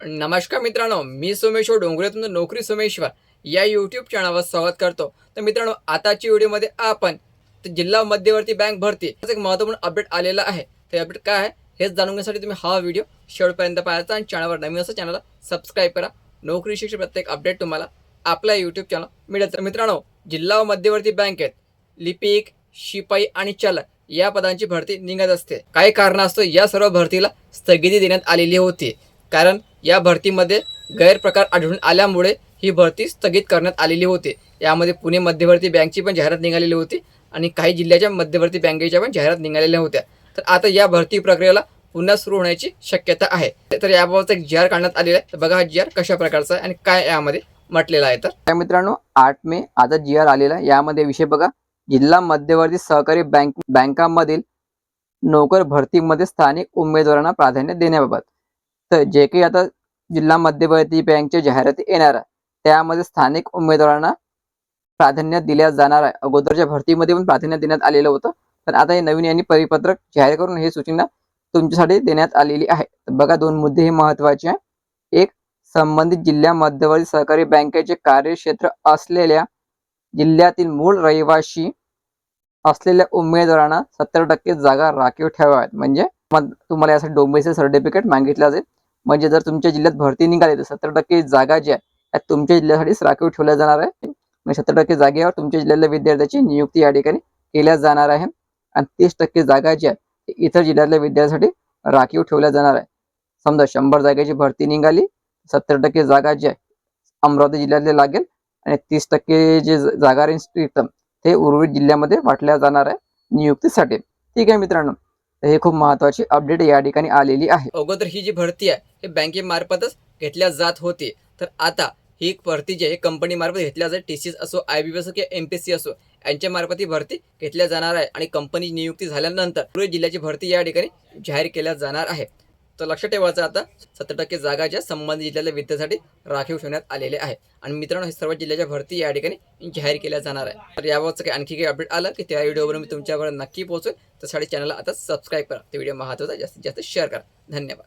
नमस्कार मित्रांनो, मी सोमेश्वर डोंगरे तुमचं नोकरी सोमेश्वर या यूट्यूब चॅनलवर स्वागत करतो. तर मित्रांनो, आताची व्हिडिओमध्ये आपण जिल्हा मध्यवर्ती बँक भरती याचं एक महत्त्वपूर्ण अपडेट आलेला आहे. ते अपडेट काय आहे हेच जाणून घेण्यासाठी तुम्ही हा व्हिडिओ शेवटपर्यंत पाहायचा आणि चॅनलवर नवीन असं चॅनलला सबस्क्राईब करा. नोकरी शिक्षण प्रत्येक अपडेट तुम्हाला आपल्या यूट्यूब चॅनल मिळेल. तर मित्रांनो, जिल्हा मध्यवर्ती बँकेत लिपिक, शिपाई आणि चालक या पदांची भरती निघत असते. काही कारणास्तव या सर्व भरतीला स्थगिती देण्यात आलेली होती. कारण या भरतीमध्ये गैरप्रकार आढळून आल्यामुळे ही भरती स्थगित करण्यात आलेली होती. यामध्ये पुणे मध्यवर्ती बँकची पण जाहिरात निघालेली होती आणि काही जिल्ह्याच्या मध्यवर्ती बँकेच्या पण जाहिरात निघालेल्या होत्या. तर आता या भरती प्रक्रियेला पुन्हा सुरू होण्याची शक्यता आहे. तर याबाबत एक जी आर काढण्यात आलेला आहे. तर बघा हा जी आर कशा प्रकारचा आहे आणि काय यामध्ये म्हटलेलं आहे. तर मित्रांनो, 8 मे आता जी आर आलेला आहे. यामध्ये विषय बघा, जिल्हा मध्यवर्ती सहकारी बँकांमधील नोकर भरतीमध्ये स्थानिक उमेदवारांना प्राधान्य देण्याबाबत. तर जे काही आता जिल्हा मध्यवर्ती बँकच्या जाहिराती येणार आहे त्यामध्ये स्थानिक उमेदवारांना प्राधान्य दिल्या जाणार आहे. अगोदरच्या भरतीमध्ये पण प्राधान्य देण्यात आलेलं होतं, पण आता हे नवीन यांनी परिपत्रक जाहीर करून ही सूचना तुमच्यासाठी देण्यात आलेली आहे. तर बघा, 2 मुद्दे हे महत्त्वाचे आहे. एक, संबंधित जिल्हा मध्यवर्ती सहकारी बँकेचे कार्यक्षेत्र असलेल्या जिल्ह्यातील मूळ रहिवासी असलेल्या उमेदवारांना 70% जागा राखीव ठेवाव्यात. म्हणजे तुम्हाला यासाठी डोमेसाइल सर्टिफिकेट मागितलं जाईल. म्हणजे जर तुमच्या जिल्ह्यात भरती निघाली तर 70% जागा ज्या त्या तुमच्या जिल्ह्यासाठीच राखीव ठेवल्या जाणार आहे. म्हणजे 70% जागेवर तुमच्या जिल्ह्यातल्या विद्यार्थ्याची नियुक्ती या ठिकाणी केल्या जाणार आहे आणि 30% जागा ज्या इतर जिल्ह्यातल्या विद्यार्थ्यांसाठी राखीव ठेवल्या जाणार आहे. समजा 100 जागेची भरती निघाली, 70% जागा ज्या अमरावती जिल्ह्यातले लागेल आणि 30% जे जागा रिक्त ते उर्वरित जिल्ह्यामध्ये वाटल्या जाणार आहे नियुक्तीसाठी. ठीक आहे मित्रांनो, हे खूप महत्त्वाची अपडेट या ठिकाणी आलेली आहे. अगोदर ही जी भरती आहे हे बँकेमार्फतच घेतल्या जात होती. तर आता ही भरती जी आहे कंपनी मार्फत घेतल्या जाते. TCS असो, IBPS असो किंवा MPSC असो यांच्या मार्फत ही भरती घेतल्या जाणार आहे आणि कंपनी नियुक्ती झाल्यानंतर पुढे जिल्ह्याची भरती या ठिकाणी जाहीर केल्या जाणार आहे. तर लक्षात ठेवायचं, आता 70% जागा ज्या संबंधित जिल्ह्यातल्या विद्यार्थ्यासाठी राखीव ठेवण्यात आलेले आहे. आणि मित्रांनो, हे सर्व जिल्ह्याच्या भरती या ठिकाणी जाहीर केल्या जाणार आहे. तर याबाबतचं काही आणखी काही अपडेट आलं की त्या व्हिडिओवर मी तुमच्यापर्यंत नक्की पोहोचेल. त्यासाठी चॅनलला आता सबस्क्राईब करा. ते व्हिडिओ महत्त्वाचा जास्तीत जास्त शेअर करा. धन्यवाद.